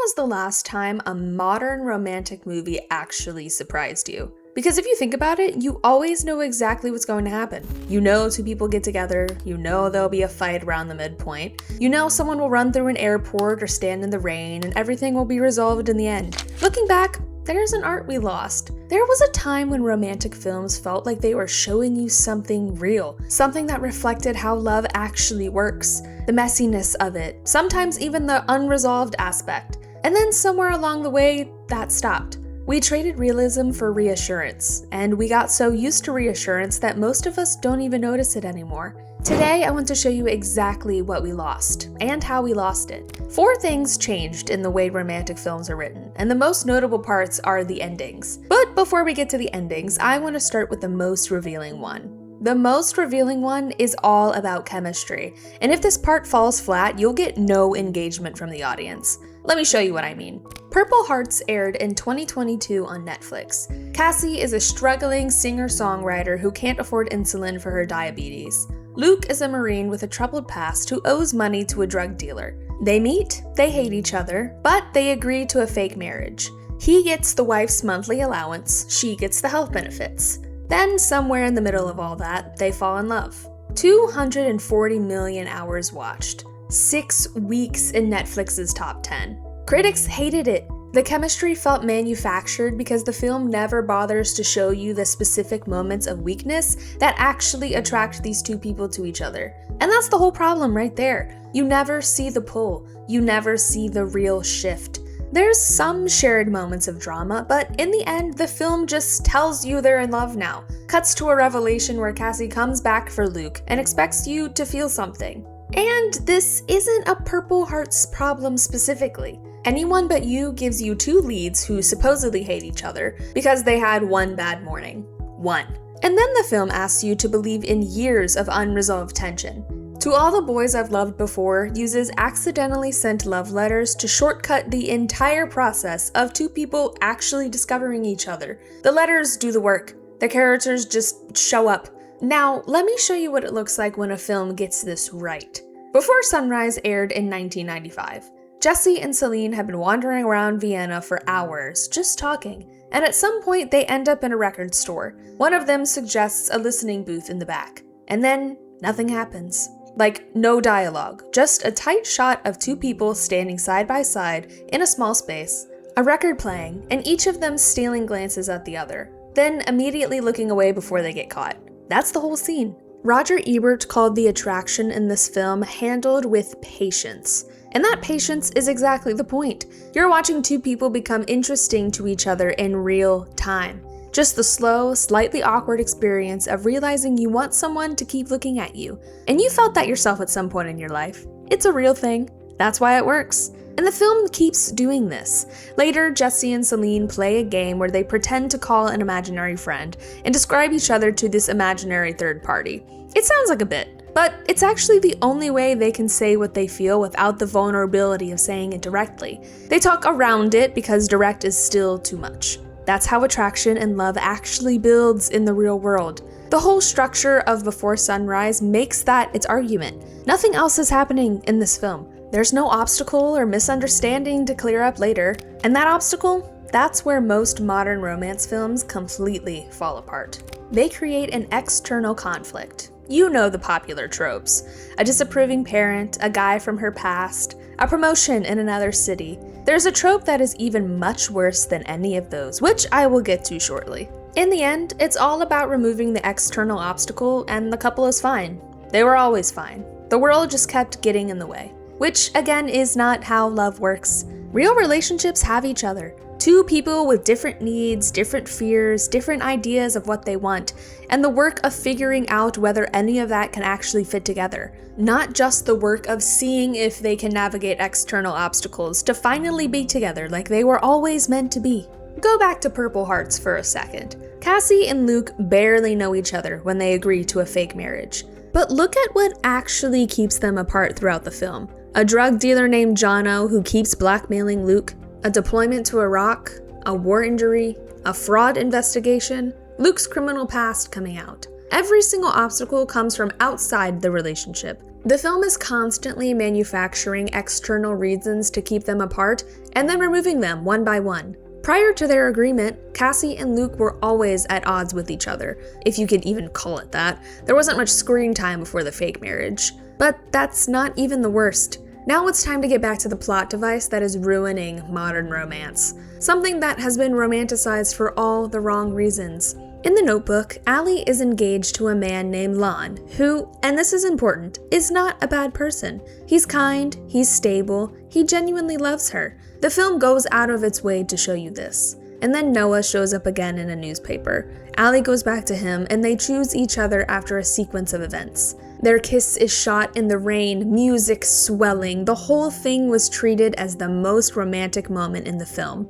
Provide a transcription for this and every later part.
was the last time a modern romantic movie actually surprised you? Because if you think about it, you always know exactly what's going to happen. You know two people get together, you know there'll be a fight around the midpoint, you know someone will run through an airport or stand in the rain, and everything will be resolved in the end. Looking back, there's an art we lost. There was a time when romantic films felt like they were showing you something real, something that reflected how love actually works, the messiness of it, sometimes even the unresolved aspect. And then somewhere along the way, that stopped. We traded realism for reassurance, and we got so used to reassurance that most of us don't even notice it anymore. Today, I want to show you exactly what we lost, and how we lost it. 4 things changed in the way romantic films are written, and the most notable parts are the endings. But before we get to the endings, I want to start with the most revealing one. The most revealing one is all about chemistry, and if this part falls flat, you'll get no engagement from the audience. Let me show you what I mean. Purple Hearts aired in 2022 on Netflix. Cassie is a struggling singer-songwriter who can't afford insulin for her diabetes. Luke is a Marine with a troubled past who owes money to a drug dealer. They meet, they hate each other, but they agree to a fake marriage. He gets the wife's monthly allowance, she gets the health benefits. Then, somewhere in the middle of all that, they fall in love. 240 million hours watched. 6 weeks in Netflix's top 10. Critics hated it. The chemistry felt manufactured because the film never bothers to show you the specific moments of weakness that actually attract these two people to each other. And that's the whole problem right there. You never see the pull. You never see the real shift. There's some shared moments of drama, but in the end, the film just tells you they're in love now. Cuts to a revelation where Cassie comes back for Luke and expects you to feel something. And this isn't a Purple Hearts problem specifically. Anyone But You gives you 2 leads who supposedly hate each other because they had one bad morning. One. And then the film asks you to believe in years of unresolved tension. To All the Boys I've Loved Before uses accidentally sent love letters to shortcut the entire process of 2 people actually discovering each other. The letters do the work. The characters just show up. Now, let me show you what it looks like when a film gets this right. Before Sunrise aired in 1995, Jesse and Celine have been wandering around Vienna for hours, just talking, and at some point they end up in a record store. One of them suggests a listening booth in the back, and then nothing happens. Like, no dialogue, just a tight shot of 2 people standing side by side in a small space, a record playing, and each of them stealing glances at the other, then immediately looking away before they get caught. That's the whole scene. Roger Ebert called the attraction in this film handled with patience. And that patience is exactly the point. You're watching 2 people become interesting to each other in real time. Just the slow, slightly awkward experience of realizing you want someone to keep looking at you. And you felt that yourself at some point in your life. It's a real thing. That's why it works. And the film keeps doing this. Later, Jesse and Celine play a game where they pretend to call an imaginary friend and describe each other to this imaginary third party. It sounds like a bit, but it's actually the only way they can say what they feel without the vulnerability of saying it directly. They talk around it because direct is still too much. That's how attraction and love actually builds in the real world. The whole structure of Before Sunrise makes that its argument. Nothing else is happening in this film. There's no obstacle or misunderstanding to clear up later, and that obstacle, that's where most modern romance films completely fall apart. They create an external conflict. You know the popular tropes. A disapproving parent, a guy from her past, a promotion in another city. There's a trope that is even much worse than any of those, which I will get to shortly. In the end, it's all about removing the external obstacle, and the couple is fine. They were always fine. The world just kept getting in the way. Which, again, is not how love works. Real relationships have each other. 2 people with different needs, different fears, different ideas of what they want, and the work of figuring out whether any of that can actually fit together. Not just the work of seeing if they can navigate external obstacles to finally be together like they were always meant to be. Go back to Purple Hearts for a second. Cassie and Luke barely know each other when they agree to a fake marriage. But look at what actually keeps them apart throughout the film. A drug dealer named Jono who keeps blackmailing Luke, a deployment to Iraq, a war injury, a fraud investigation, Luke's criminal past coming out. Every single obstacle comes from outside the relationship. The film is constantly manufacturing external reasons to keep them apart and then removing them one by one. Prior to their agreement, Cassie and Luke were always at odds with each other, if you could even call it that. There wasn't much screen time before the fake marriage. But that's not even the worst. Now it's time to get back to the plot device that is ruining modern romance. Something that has been romanticized for all the wrong reasons. In The Notebook, Allie is engaged to a man named Lon, who, and this is important, is not a bad person. He's kind, he's stable, he genuinely loves her. The film goes out of its way to show you this. And then Noah shows up again in a newspaper. Allie goes back to him, and they choose each other after a sequence of events. Their kiss is shot in the rain, music swelling. The whole thing was treated as the most romantic moment in the film.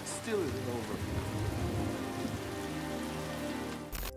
Still isn't over.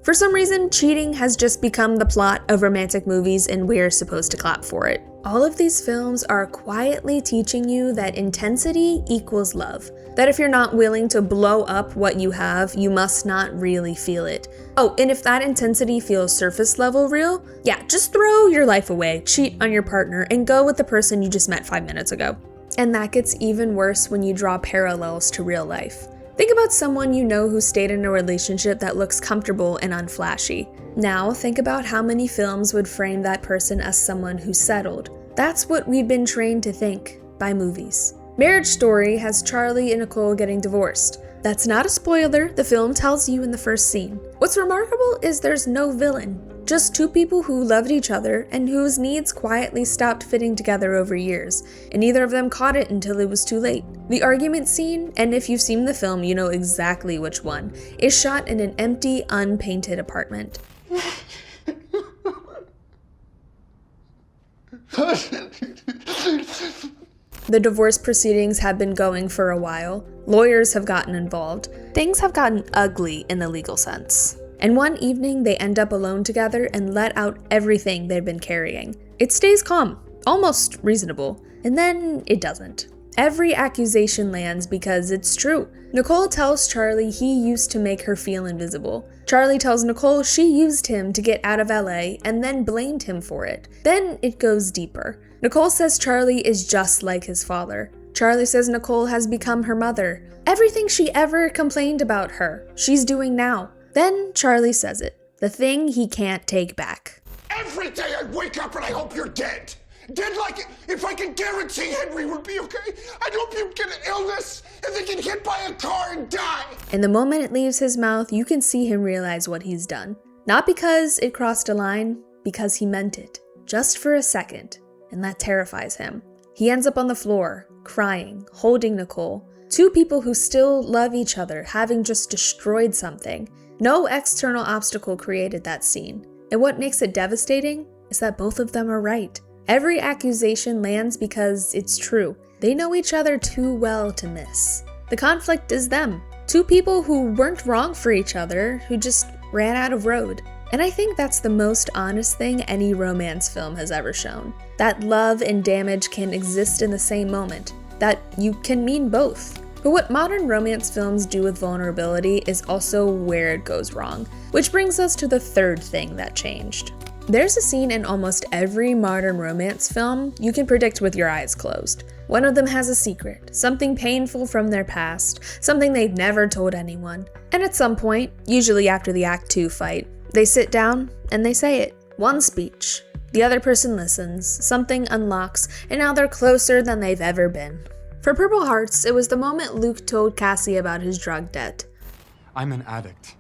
For some reason, cheating has just become the plot of romantic movies and we're supposed to clap for it. All of these films are quietly teaching you that intensity equals love. That if you're not willing to blow up what you have, you must not really feel it. Oh, and if that intensity feels surface level real, yeah, just throw your life away, cheat on your partner, and go with the person you just met 5 minutes ago. And that gets even worse when you draw parallels to real life. Think about someone you know who stayed in a relationship that looks comfortable and unflashy. Now think about how many films would frame that person as someone who settled. That's what we've been trained to think by movies. Marriage Story has Charlie and Nicole getting divorced. That's not a spoiler, the film tells you in the first scene. What's remarkable is there's no villain, just two people who loved each other and whose needs quietly stopped fitting together over years, and neither of them caught it until it was too late. The argument scene, and if you've seen the film you know exactly which one, is shot in an empty, unpainted apartment. The divorce proceedings have been going for a while. Lawyers have gotten involved. Things have gotten ugly in the legal sense. And one evening, they end up alone together and let out everything they've been carrying. It stays calm, almost reasonable, and then it doesn't. Every accusation lands because it's true. Nicole tells Charlie he used to make her feel invisible. Charlie tells Nicole she used him to get out of LA and then blamed him for it. Then it goes deeper. Nicole says Charlie is just like his father. Charlie says Nicole has become her mother. Everything she ever complained about her, she's doing now. Then Charlie says it, the thing he can't take back. Every day I wake up and I hope you're dead. Dead like if I could guarantee Henry would be okay. I'd hope you'd get an illness and then get hit by a car and die. And the moment it leaves his mouth, you can see him realize what he's done. Not because it crossed a line, because he meant it. Just for a second. And that terrifies him. He ends up on the floor, crying, holding Nicole. Two people who still love each other, having just destroyed something. No external obstacle created that scene. And what makes it devastating is that both of them are right. Every accusation lands because it's true. They know each other too well to miss. The conflict is them. Two people who weren't wrong for each other, who just ran out of road. And I think that's the most honest thing any romance film has ever shown. That love and damage can exist in the same moment. That you can mean both. But what modern romance films do with vulnerability is also where it goes wrong. Which brings us to the third thing that changed. There's a scene in almost every modern romance film you can predict with your eyes closed. One of them has a secret, something painful from their past, something they've never told anyone. And at some point, usually after the Act 2 fight, they sit down and they say it. One speech. The other person listens, something unlocks, and now they're closer than they've ever been. For Purple Hearts, it was the moment Luke told Cassie about his drug debt. I'm an addict.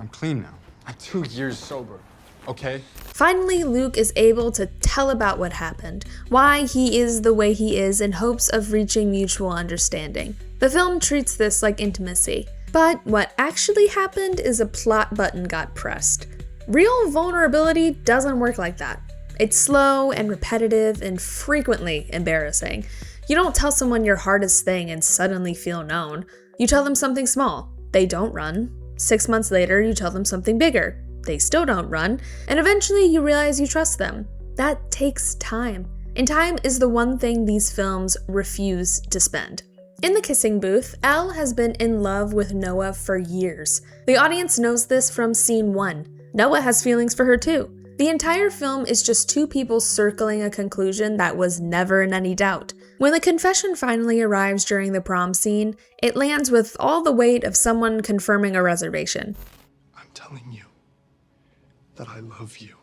I'm clean now. I'm 2 years sober, okay? Finally, Luke is able to tell about what happened, why he is the way he is in hopes of reaching mutual understanding. The film treats this like intimacy, but what actually happened is a plot button got pressed. Real vulnerability doesn't work like that. It's slow and repetitive and frequently embarrassing. You don't tell someone your hardest thing and suddenly feel known. You tell them something small. They don't run. 6 months later, you tell them something bigger. They still don't run. And eventually you realize you trust them. That takes time. And time is the one thing these films refuse to spend. In the kissing booth, Elle has been in love with Noah for years. The audience knows this from scene 1. Noah has feelings for her too. The entire film is just two people circling a conclusion that was never in any doubt. When the confession finally arrives during the prom scene, it lands with all the weight of someone confirming a reservation. I'm telling you that I love you.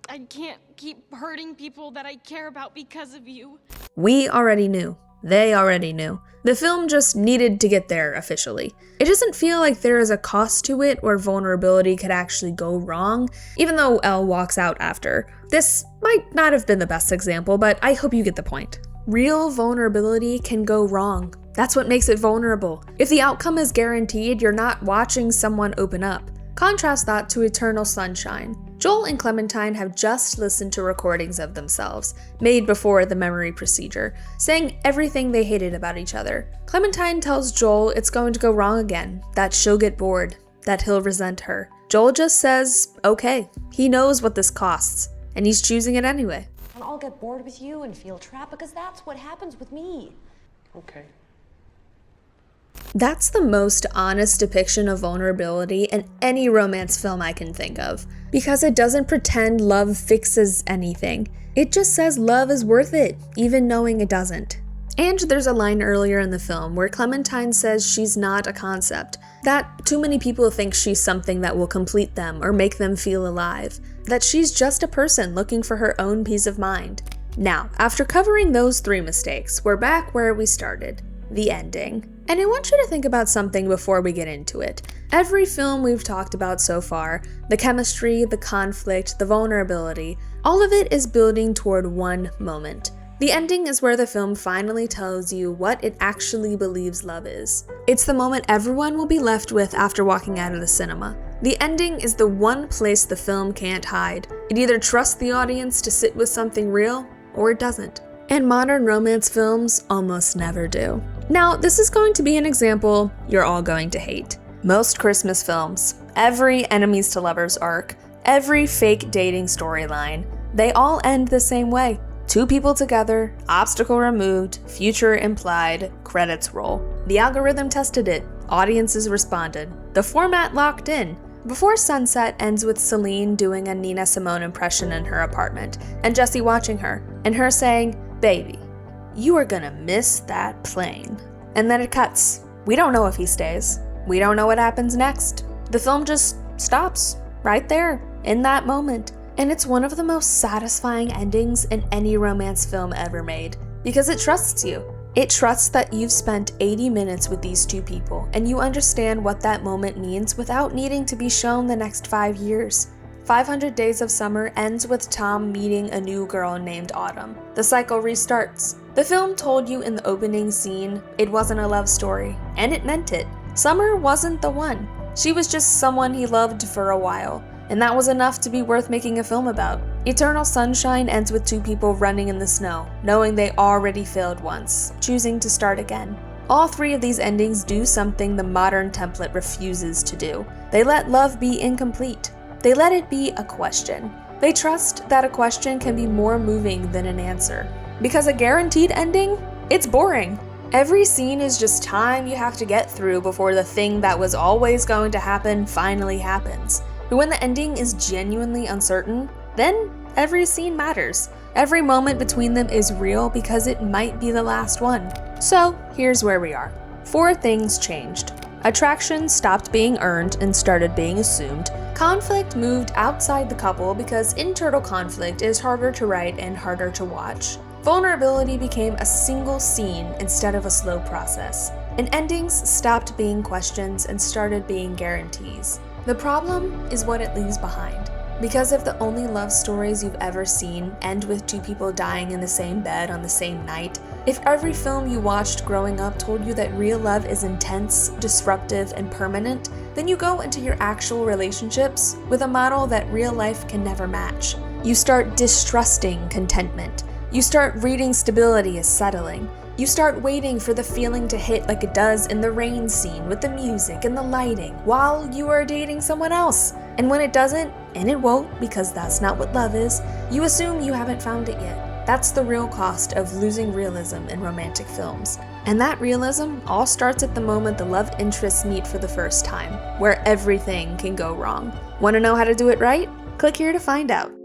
I can't keep hurting people that I care about because of you. We already knew. They already knew. The film just needed to get there officially. It doesn't feel like there is a cost to it where vulnerability could actually go wrong, even though Elle walks out after. This might not have been the best example, but I hope you get the point. Real vulnerability can go wrong. That's what makes it vulnerable. If the outcome is guaranteed, you're not watching someone open up. Contrast that to Eternal Sunshine. Joel and Clementine have just listened to recordings of themselves, made before the memory procedure, saying everything they hated about each other. Clementine tells Joel it's going to go wrong again, that she'll get bored, that he'll resent her. Joel just says, okay, he knows what this costs, and he's choosing it anyway. And I'll get bored with you and feel trapped because that's what happens with me. Okay. That's the most honest depiction of vulnerability in any romance film I can think of, because it doesn't pretend love fixes anything. It just says love is worth it, even knowing it doesn't. And there's a line earlier in the film where Clementine says she's not a concept, that too many people think she's something that will complete them or make them feel alive, that she's just a person looking for her own peace of mind. Now, after covering those three mistakes, we're back where we started, the ending. And I want you to think about something before we get into it. Every film we've talked about so far, the chemistry, the conflict, the vulnerability, all of it is building toward one moment. The ending is where the film finally tells you what it actually believes love is. It's the moment everyone will be left with after walking out of the cinema. The ending is the one place the film can't hide. It either trusts the audience to sit with something real, or it doesn't. And modern romance films almost never do. Now, this is going to be an example you're all going to hate. Most Christmas films, every enemies to lovers arc, every fake dating storyline, they all end the same way. Two people together, obstacle removed, future implied, credits roll. The algorithm tested it, audiences responded, the format locked in. Before Sunset ends with Celine doing a Nina Simone impression in her apartment, and Jesse watching her, and her saying, "Baby, you are gonna miss that plane." And then it cuts. We don't know if he stays. We don't know what happens next. The film just stops, right there, in that moment. And it's one of the most satisfying endings in any romance film ever made, because it trusts you. It trusts that you've spent 80 minutes with these two people, and you understand what that moment means without needing to be shown the next 5 years. 500 Days of Summer ends with Tom meeting a new girl named Autumn. The cycle restarts. The film told you in the opening scene it wasn't a love story, and it meant it. Summer wasn't the one. She was just someone he loved for a while, and that was enough to be worth making a film about. Eternal Sunshine ends with two people running in the snow, knowing they already failed once, choosing to start again. All three of these endings do something the modern template refuses to do. They let love be incomplete. They let it be a question. They trust that a question can be more moving than an answer. Because a guaranteed ending? It's boring. Every scene is just time you have to get through before the thing that was always going to happen finally happens. But when the ending is genuinely uncertain, then every scene matters. Every moment between them is real because it might be the last one. So here's where we are. 4 things changed. Attraction stopped being earned and started being assumed. Conflict moved outside the couple because internal conflict is harder to write and harder to watch. Vulnerability became a single scene instead of a slow process. And endings stopped being questions and started being guarantees. The problem is what it leaves behind. Because if the only love stories you've ever seen end with two people dying in the same bed on the same night, if every film you watched growing up told you that real love is intense, disruptive, and permanent, then you go into your actual relationships with a model that real life can never match. You start distrusting contentment. You start reading stability as settling. You start waiting for the feeling to hit like it does in the rain scene with the music and the lighting while you are dating someone else. And when it doesn't, and it won't because that's not what love is, you assume you haven't found it yet. That's the real cost of losing realism in romantic films. And that realism all starts at the moment the love interests meet for the first time, where everything can go wrong. Want to know how to do it right? Click here to find out.